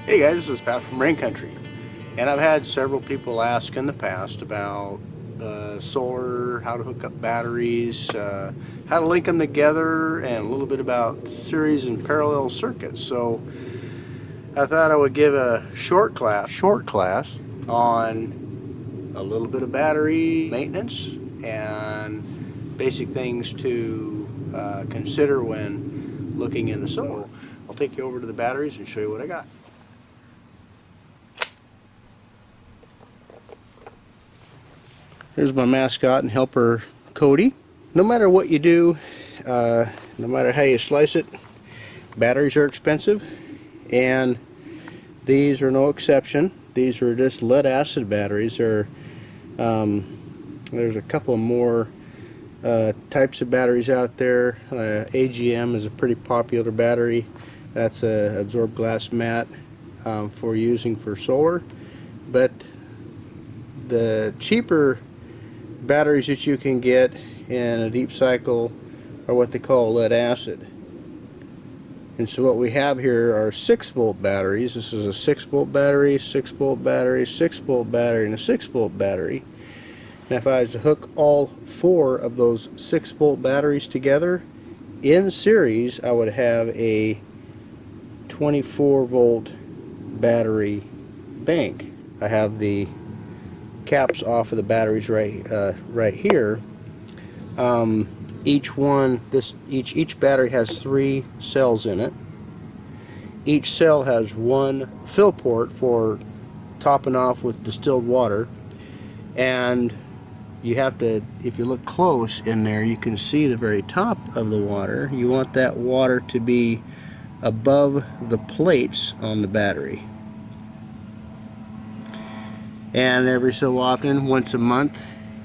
Hey guys, this is Pat from Rain Country, and I've had several people ask in the past about solar, how to hook up batteries, how to link them together, and a little bit about series and parallel circuits. So I thought I would give a short class on a little bit of battery maintenance and basic things to consider when looking into solar. So I'll take you over to the batteries and show you what I got. Here's my mascot and helper, Cody. No matter what you do, no matter how you slice it, batteries are expensive, and these are no exception. These are just lead acid batteries. There's a couple more types of batteries out there. AGM is a pretty popular battery. That's a absorbed glass mat for using for solar, but the cheaper batteries that you can get in a deep cycle are what they call lead acid. And so what we have here are 6-volt batteries. This is a 6-volt battery, 6-volt battery, 6-volt battery, and a 6-volt battery. Now if I was to hook all 4 of those 6-volt batteries together in series, I would have a 24-volt battery bank. I have the caps off of the batteries right here. Each battery has 3 cells in it. Each cell has 1 fill port for topping off with distilled water, and you have to, if you look close in there, you can see the very top of the water. You want that water to be above the plates on the battery. And every so often, once a month,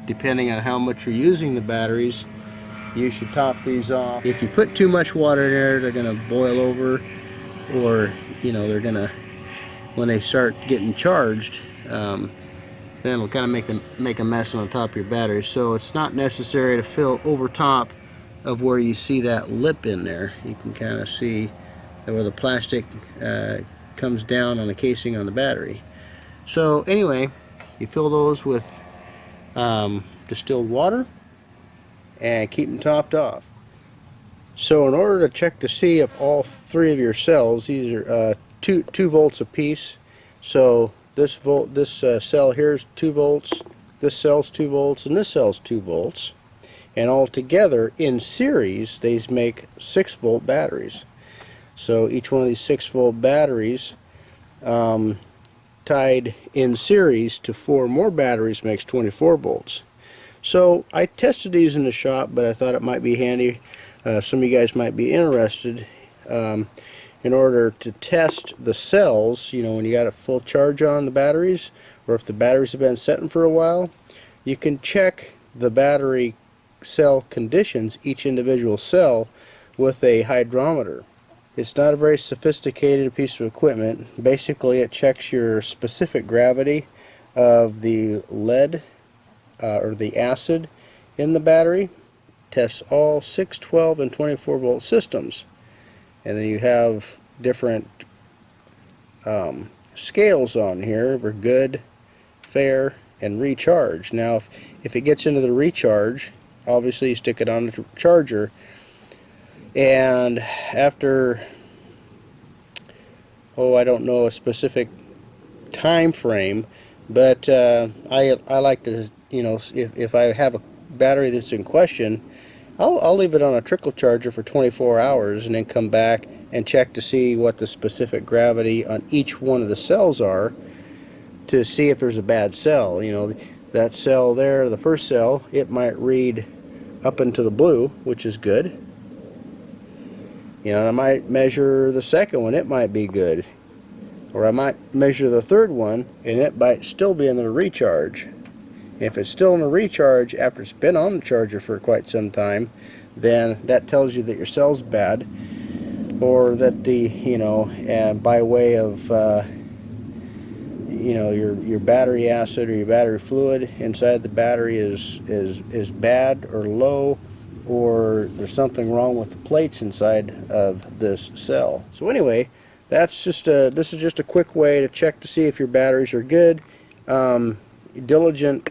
depending on how much you're using the batteries, you should top these off. If you put too much water in there, they're going to boil over, or they're going to, when they start getting charged, then it'll kind of make a mess on the top of your battery. So it's not necessary to fill over top of where you see that lip in there. You can kind of see where the plastic comes down on the casing on the battery. So anyway, you fill those with distilled water and keep them topped off. So in order to check to see if all 3 of your cells, these are 2 volts a piece. So this cell here is 2 volts, this cell's 2 volts, and this cell's 2 volts. And all together in series, these make 6-volt batteries. So each one of these 6-volt batteries tied in series to 4 more batteries makes 24 volts. So I tested these in the shop, but I thought it might be handy. Some of you guys might be interested in order to test the cells. When you got a full charge on the batteries, or if the batteries have been sitting for a while, you can check the battery cell conditions, each individual cell, with a hydrometer. It's not a very sophisticated piece of equipment. Basically, it checks your specific gravity of the lead or the acid in the battery. Tests all 6, 12, and 24 volt systems. And then you have different scales on here for good, fair, and recharge. Now, if it gets into the recharge, obviously you stick it on the charger. And after, I don't know a specific time frame, but I like to, if I have a battery that's in question, I'll leave it on a trickle charger for 24 hours and then come back and check to see what the specific gravity on each one of the cells are, to see if there's a bad cell. That cell there, the first cell, it might read up into the blue, which is good. I might measure the second one, it might be good. Or I might measure the third one, and it might still be in the recharge. If it's still in the recharge after it's been on the charger for quite some time, then that tells you that your cell's bad, or that and by way of your battery acid or your battery fluid inside the battery is bad or low, or there's something wrong with the plates inside of this cell. So anyway, this is just a quick way to check to see if your batteries are good. Diligent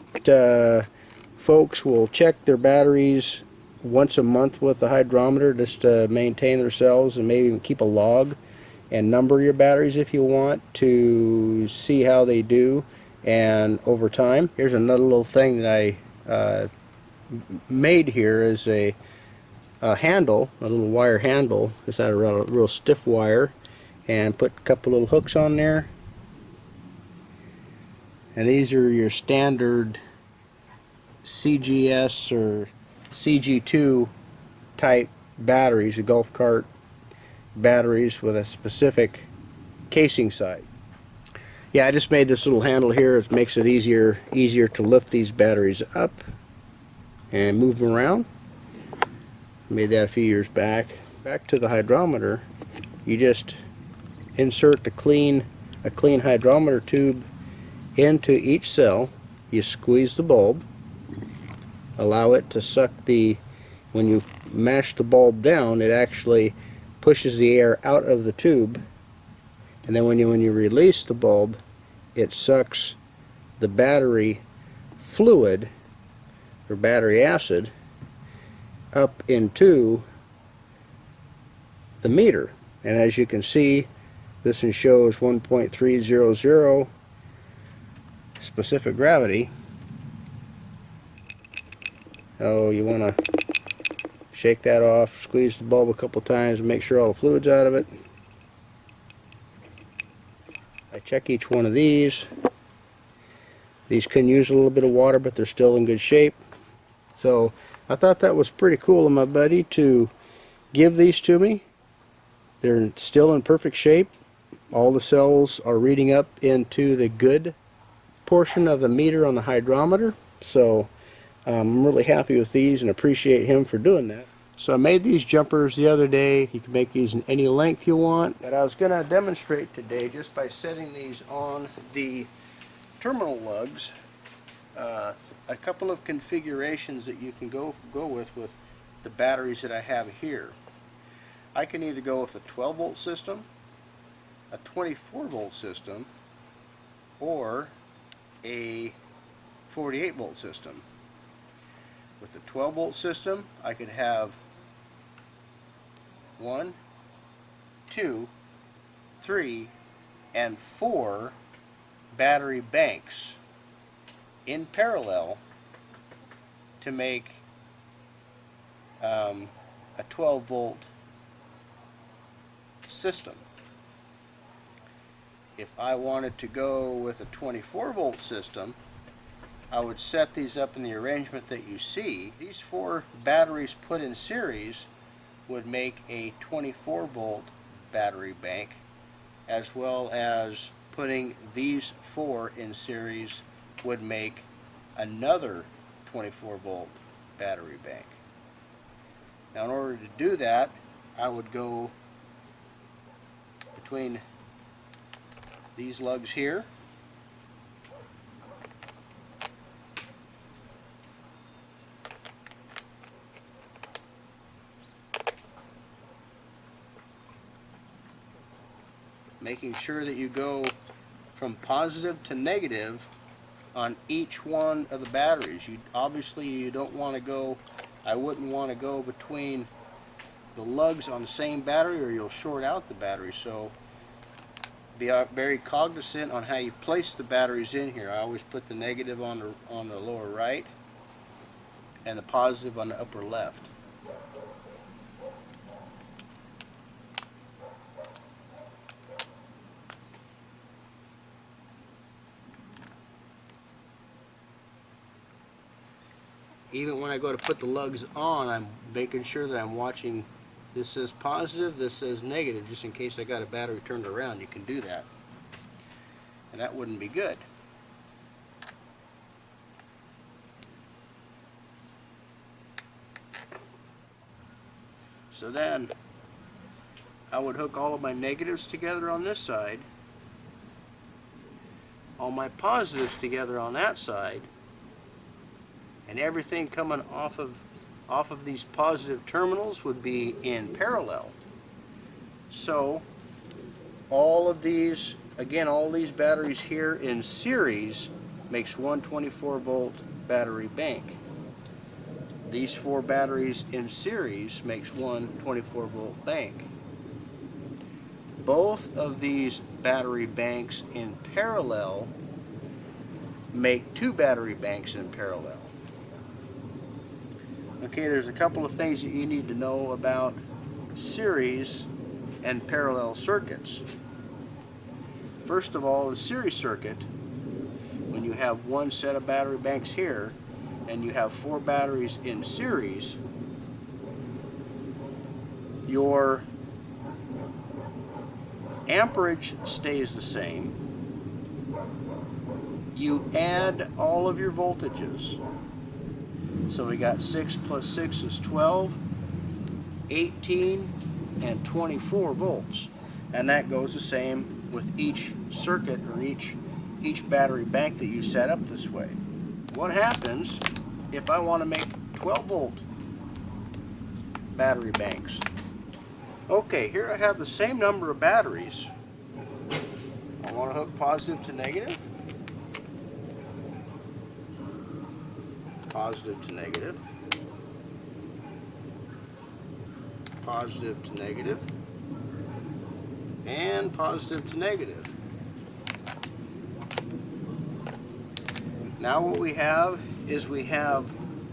folks will check their batteries once a month with the hydrometer just to maintain themselves, and maybe even keep a log and number your batteries if you want to see how they do and over time. Here's another little thing that I made here is a handle, a little wire handle. It's out of real stiff wire, and put a couple little hooks on there. And these are your standard CGS or CG2 type batteries, a golf cart batteries with a specific casing side. Yeah, I just made this little handle here. It makes it easier to lift these batteries up and move them around. Made that a few years back. Back to the hydrometer, you just insert a clean hydrometer tube into each cell. You squeeze the bulb, allow it to suck when you mash the bulb down, it actually pushes the air out of the tube, and then when you release the bulb, it sucks the battery fluid or battery acid up into the meter. And as you can see, this one shows 1.300 specific gravity. Oh, you want to shake that off, squeeze the bulb a couple times and make sure all the fluid's out of it. I check each one of these. These can use a little bit of water, but they're still in good shape. So I thought that was pretty cool of my buddy to give these to me. They're still in perfect shape. All the cells are reading up into the good portion of the meter on the hydrometer. So I'm really happy with these and appreciate him for doing that. So I made these jumpers the other day. You can make these in any length you want. And I was going to demonstrate today just by setting these on the terminal lugs. A couple of configurations that you can go with the batteries that I have here. I can either go with a 12 volt system, a 24 volt system, or a 48 volt system. With the 12 volt system, I could have 1, 2, 3, and 4 battery banks in parallel to make a 12 volt system. If I wanted to go with a 24 volt system, I would set these up in the arrangement that you see. These 4 batteries put in series would make a 24 volt battery bank, as well as putting these 4 in series would make another 24 volt battery bank. Now in order to do that, I would go between these lugs here, making sure that you go from positive to negative on each one of the batteries. Obviously you don't want to go, I wouldn't want to go between the lugs on the same battery, or you'll short out the battery. So be very cognizant on how you place the batteries in here. I always put the negative on the lower right and the positive on the upper left. Even when I go to put the lugs on, I'm making sure that I'm watching. This says positive, this says negative, just in case I got a battery turned around. You can do that, and that wouldn't be good. So then I would hook all of my negatives together on this side, all my positives together on that side, and everything coming off of these positive terminals would be in parallel. So all of these, again, all these batteries here in series makes one 24-volt battery bank. These 4 batteries in series makes one 24-volt bank. Both of these battery banks in parallel make 2 battery banks in parallel. Okay, there's a couple of things that you need to know about series and parallel circuits. First of all, a series circuit, when you have one set of battery banks here and you have 4 batteries in series, your amperage stays the same. You add all of your voltages. So we got 6 plus 6 is 12, 18, and 24 volts. And that goes the same with each circuit or each battery bank that you set up this way. What happens if I want to make 12-volt battery banks? Okay, here I have the same number of batteries. I want to hook positive to negative. Positive to negative. Positive to negative. And positive to negative. Now what we have is we have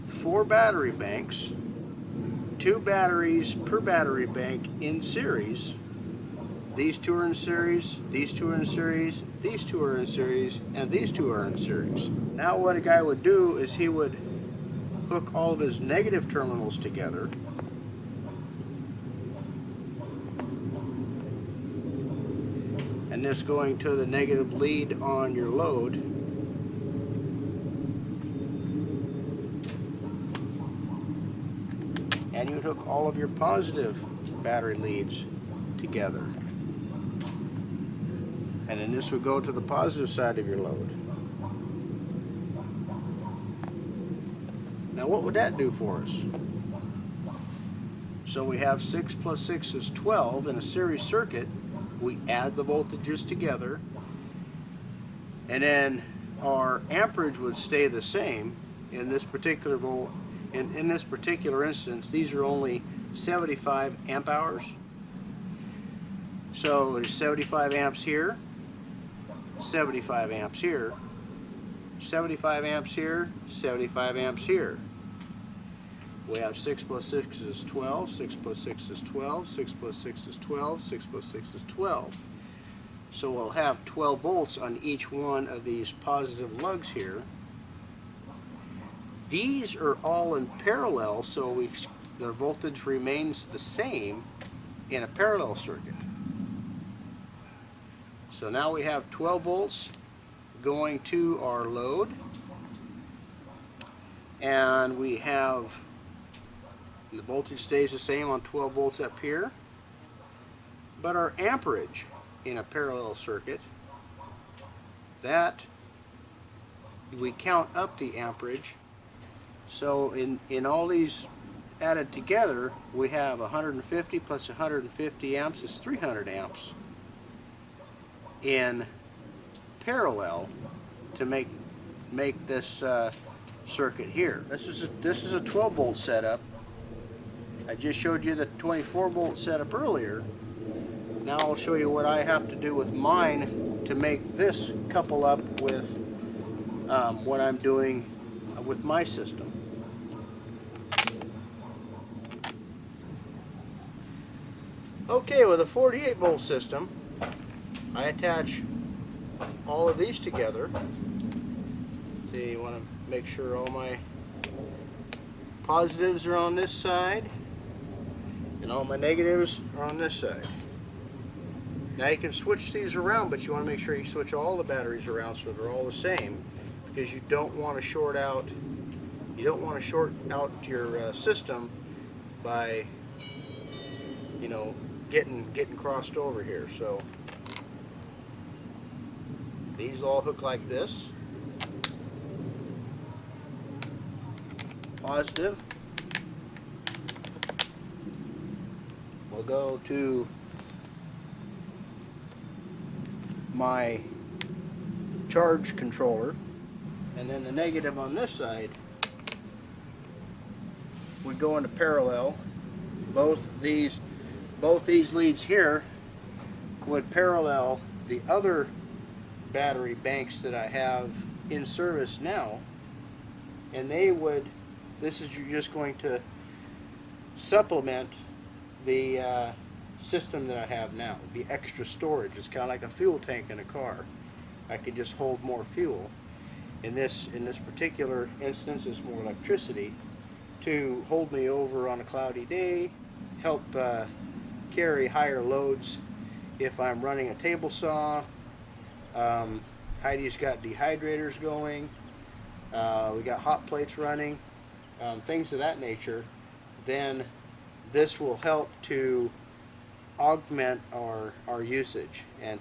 4 battery banks, 2 batteries per battery bank in series. These 2 are in series, these 2 are in series, these 2 are in series, and these 2 are in series. Now what a guy would do is he would hook all of his negative terminals together. And this going to the negative lead on your load. And you hook all of your positive battery leads together. And then this would go to the positive side of your load. Now what would that do for us? So we have 6 plus 6 is 12 in a series circuit. We add the voltages together, and then our amperage would stay the same in this particular volt. In this particular instance, these are only 75 amp hours. So there's 75 amps here, 75 amps here, 75 amps here, 75 amps here. We have 6 plus 6 is 12, 6 plus 6 is 12, 6 plus 6 is 12, 6 plus 6 is 12. So we'll have 12 volts on each one of these positive lugs here. These are all in parallel, so the voltage remains the same in a parallel circuit. So now we have 12 volts going to our load, and we have the voltage stays the same on 12 volts up here, but our amperage in a parallel circuit, that we count up the amperage. So in all these added together, we have 150 plus 150 amps is 300 amps in parallel to make this circuit here. This is a 12 volt setup. I just showed you the 24 volt setup earlier. Now I'll show you what I have to do with mine to make this couple up with what I'm doing with my system. Okay, with a 48 volt system, I attach all of these together. See, you want to make sure all my positives are on this side and all my negatives are on this side. Now you can switch these around, but you want to make sure you switch all the batteries around so they're all the same, because you don't want to short out your system by, you know, getting crossed over here. So these all hook like this. Positive will go to my charge controller, and then the negative on this side would go into parallel. Both these leads here would parallel the other battery banks that I have in service now, and they would, this is just going to supplement the system that I have now. It'd be extra storage. It's kind of like a fuel tank in a car. I could just hold more fuel. In this particular instance, it's more electricity to hold me over on a cloudy day, help carry higher loads if I'm running a table saw. Heidi's got dehydrators going. We got hot plates running, things of that nature. Then this will help to augment our usage and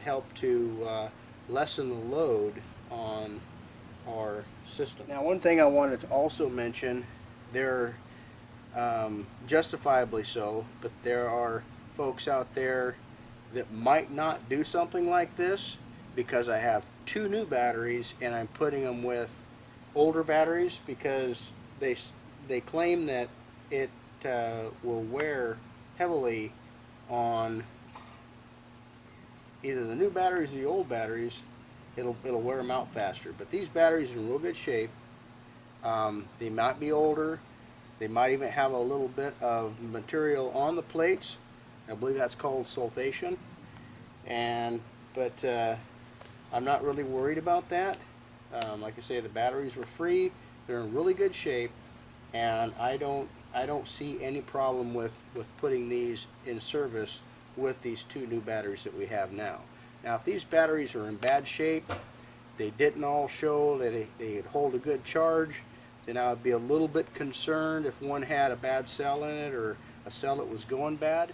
help to lessen the load on our system. Now, one thing I wanted to also mention, there justifiably so, but there are folks out there that might not do something like this because I have two new batteries and I'm putting them with older batteries because they claim that it will wear heavily on either the new batteries or the old batteries. It'll wear them out faster. But these batteries are in real good shape. They might be older. They might even have a little bit of material on the plates. I believe that's called sulfation. But I'm not really worried about that. Like I say, the batteries were free. They're in really good shape, and I don't see any problem with putting these in service with these two new batteries that we have now. Now, if these batteries are in bad shape, they didn't all show that they'd hold a good charge, then I would be a little bit concerned if one had a bad cell in it or a cell that was going bad.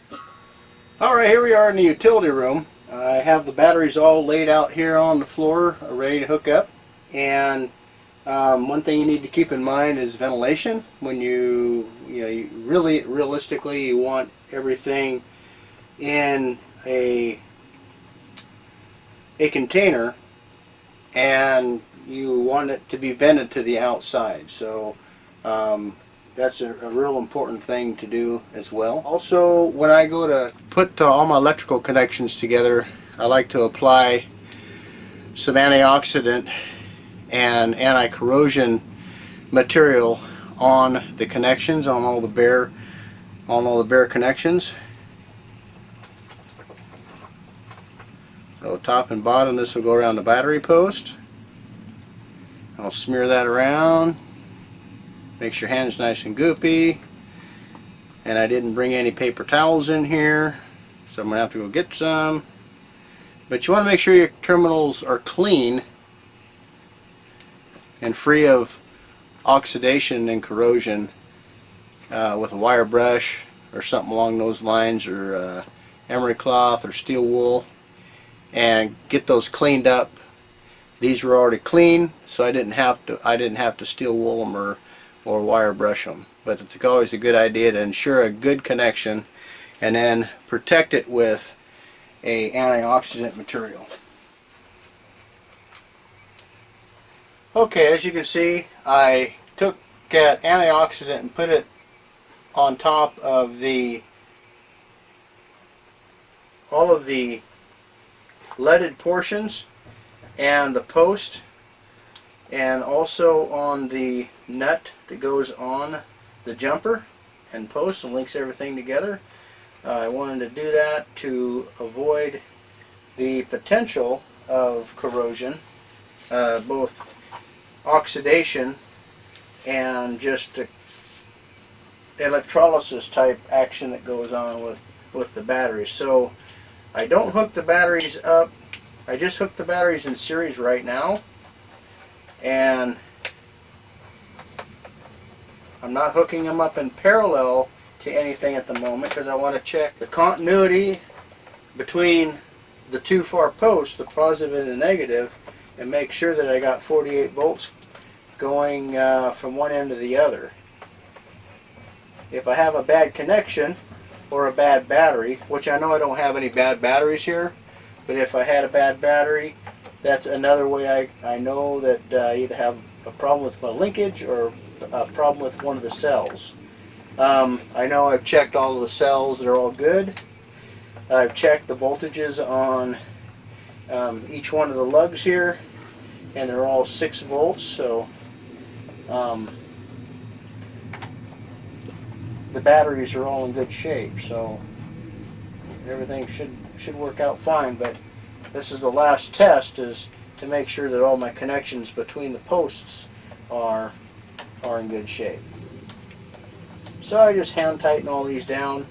Alright, here we are in the utility room. I have the batteries all laid out here on the floor, ready to hook up. And one thing you need to keep in mind is ventilation. When you realistically you want everything in a container, and you want it to be vented to the outside. So that's a real important thing to do as well. Also, when I go to put all my electrical connections together, I like to apply some antioxidant and anti-corrosion material on the connections, on all the bare connections. So top and bottom, this will go around the battery post. I'll smear that around. Makes your hands nice and goopy. And I didn't bring any paper towels in here, so I'm going to have to go get some. But you want to make sure your terminals are clean and free of oxidation and corrosion with a wire brush or something along those lines, or emery cloth or steel wool, and get those cleaned up. These were already clean, so I didn't have to steel wool them or wire brush them. But it's always a good idea to ensure a good connection and then protect it with a antioxidant material. Okay, as you can see, I took that antioxidant and put it on top of all of the leaded portions and the post, and also on the nut that goes on the jumper and post and links everything together. I wanted to do that to avoid the potential of corrosion, both oxidation and just electrolysis type action that goes on with the batteries. So I don't hook the batteries up. I just hook the batteries in series right now, and I'm not hooking them up in parallel to anything at the moment because I want to check the continuity between the two far posts, the positive and the negative, and make sure that I got 48 volts going from one end to the other. If I have a bad connection or a bad battery, which I know I don't have any bad batteries here, But if I had a bad battery, that's another way I know that I either have a problem with my linkage or a problem with one of the cells. I know I've checked all of the cells, they're all good. I've checked the voltages on each one of the lugs here, and they're all 6 volts, so the batteries are all in good shape, so everything should work out fine. But this is the last test, is to make sure that all my connections between the posts are in good shape. So I just hand tighten all these down.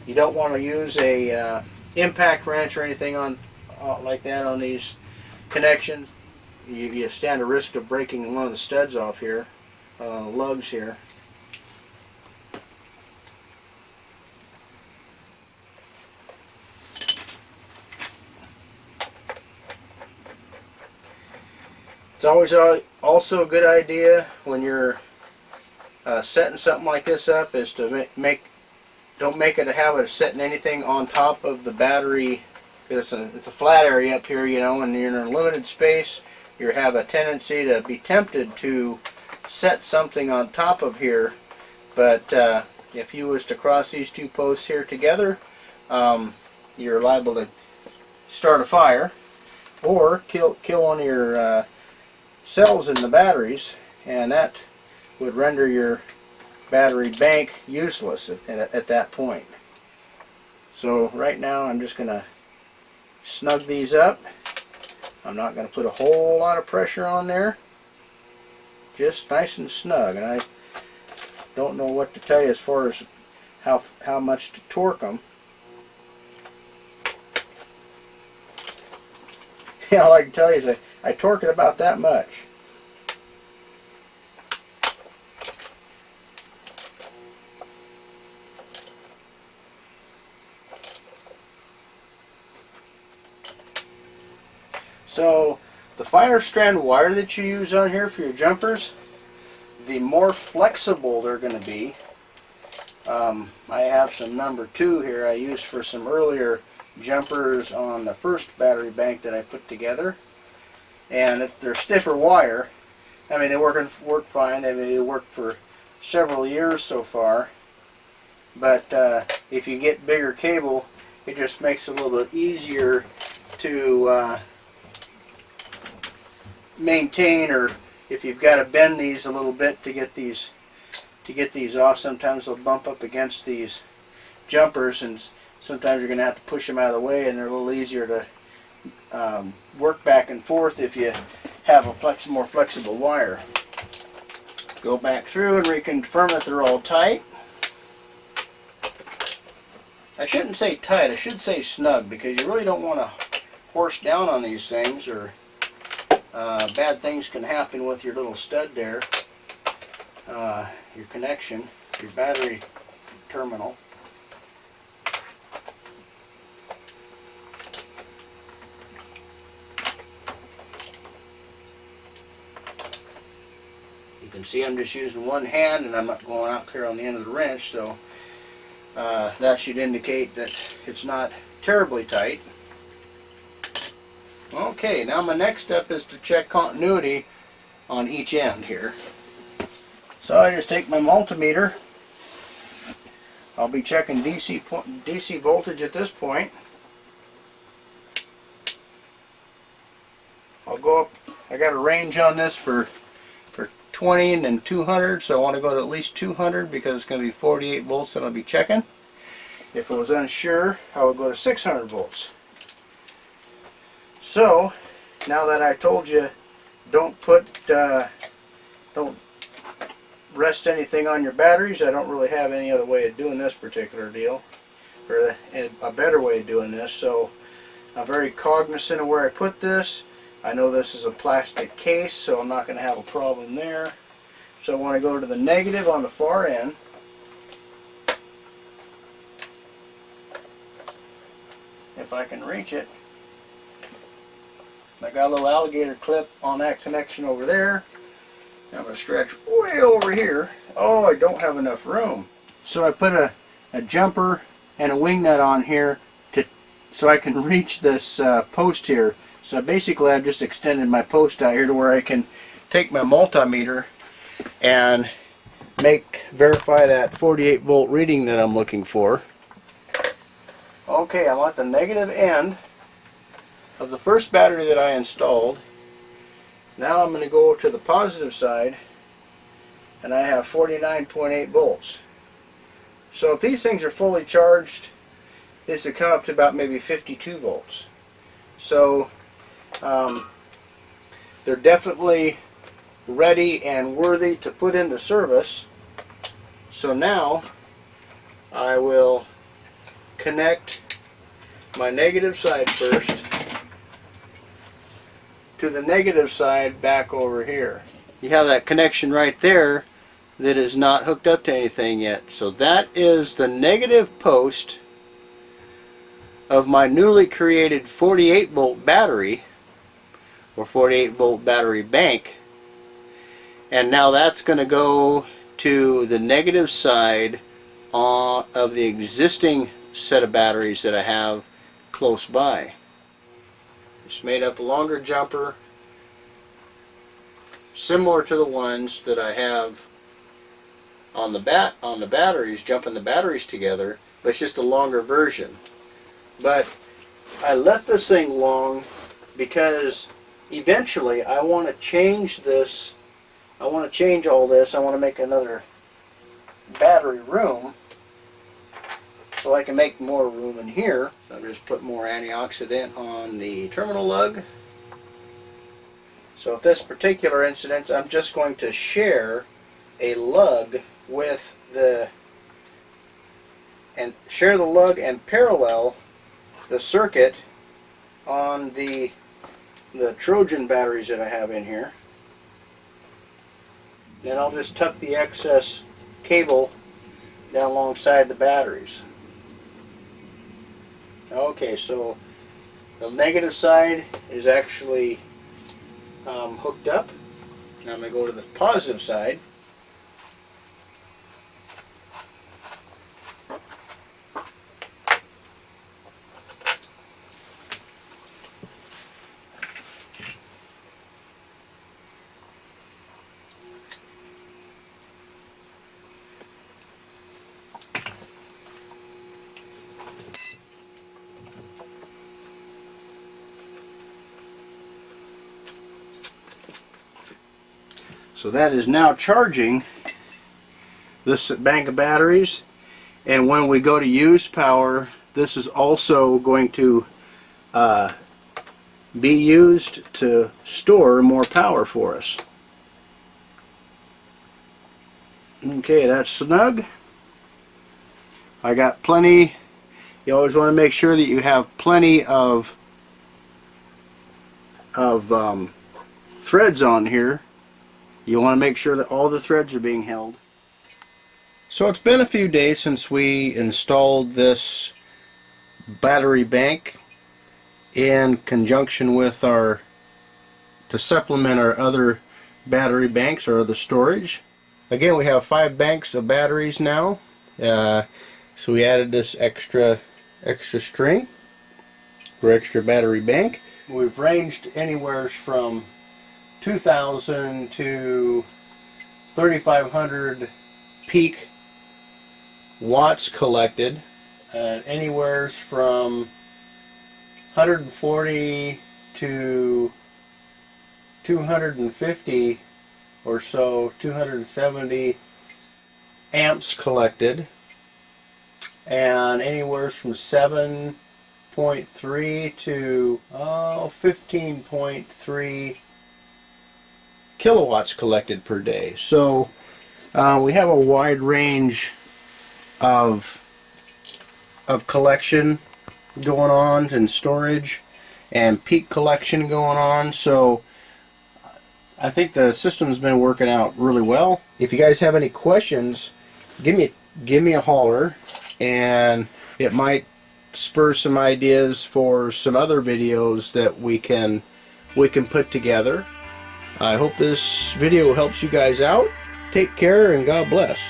You don't want to use a impact wrench or anything on like that on these connections. You stand a risk of breaking one of the studs off here, lugs here. It's always also a good idea when you're setting something like this up is to don't make it a habit of setting anything on top of the battery, because it's a flat area up here, you know, and you're in a limited space. You have a tendency to be tempted to set something on top of here, but if you was to cross these 2 posts here together, you're liable to start a fire or kill one of your cells in the batteries, and that would render your battery bank useless at that point. So right now I'm just going to snug these up. I'm not going to put a whole lot of pressure on there, just nice and snug, and I don't know what to tell you as far as how much to torque them. Yeah, all I can tell you is I torque it about that much. So the finer strand wire that you use on here for your jumpers, the more flexible they're going to be. I have some number 2 here I used for some earlier jumpers on the first battery bank that I put together, and they're stiffer wire. I mean, they work fine. I mean, they worked for several years so far, but if you get bigger cable, it just makes it a little bit easier to maintain, or if you've got to bend these a little bit to get these off. Sometimes they'll bump up against these jumpers, and sometimes you're going to have to push them out of the way, and they're a little easier to work back and forth if you have a more flexible wire. Go back through and reconfirm that they're all tight. I shouldn't say tight, I should say snug, because you really don't want to horse down on these things, or bad things can happen with your little stud there, your connection, your battery terminal. You can see I'm just using one hand, and I'm not going out there on the end of the wrench, so that should indicate that it's not terribly tight. Okay, now my next step is to check continuity on each end here. So I just take my multimeter. I'll be checking DC voltage at this point. I'll go up, I got a range on this for 20 and then 200, so I want to go to at least 200 because it's going to be 48 volts that I'll be checking. If I was unsure, I would go to 600 volts. So, now that I told you, don't rest anything on your batteries. I don't really have any other way of doing this particular deal, or a better way of doing this. So, I'm very cognizant of where I put this. I know this is a plastic case, so I'm not going to have a problem there. So I want to go to the negative on the far end. If I can reach it. I got a little alligator clip on that connection over there. I'm going to stretch way over here. Oh, I don't have enough room. So I put a jumper and a wing nut on here so I can reach this post here. So basically I've just extended my post out here to where I can take my multimeter and verify that 48 volt reading that I'm looking for. Okay, I'm at the negative end of the first battery that I installed. Now I'm going to go to the positive side, and I have 49.8 volts. So if these things are fully charged, this would come up to about maybe 52 volts. So they're definitely ready and worthy to put into service. So now I will connect my negative side first to the negative side back over here. You have that connection right there that is not hooked up to anything yet. So that is the negative post of my newly created 48 volt battery, or 48 volt battery bank. And now that's going to go to the negative side of the existing set of batteries that I have close by. Just made up a longer jumper similar to the ones that I have on the batteries, jumping the batteries together, but it's just a longer version. But I left this thing long because eventually I want to change this. I want to change all this. I want to make another battery room so I can make more room in here. So I'm just put more antioxidant on the terminal lug. So with this particular instance, I'm just going to share a lug with share the lug and parallel the circuit on the Trojan batteries that I have in here. Then I'll just tuck the excess cable down alongside the batteries. Okay, so the negative side is actually hooked up. Now I'm going to go to the positive side. So that is now charging this bank of batteries, and when we go to use power, this is also going to be used to store more power for us. Okay, that's snug. I got plenty. You always want to make sure that you have plenty of threads on here. You want to make sure that all the threads are being held. So it's been a few days since we installed this battery bank in conjunction with to supplement our other battery banks or other storage. Again, we have 5 banks of batteries now. So we added this extra string for extra battery bank. We've ranged anywhere from 2,000 to 3,500 peak watts collected, anywhere from 140 to 250 or so, 270 amps collected, and anywhere from 7.3 to 15.3 kilowatts collected per day. So we have a wide range of collection going on and storage and peak collection going on. So I think the system's been working out really well. If you guys have any questions, give me a holler, and it might spur some ideas for some other videos that we can put together. I hope this video helps you guys out. Take care and God bless.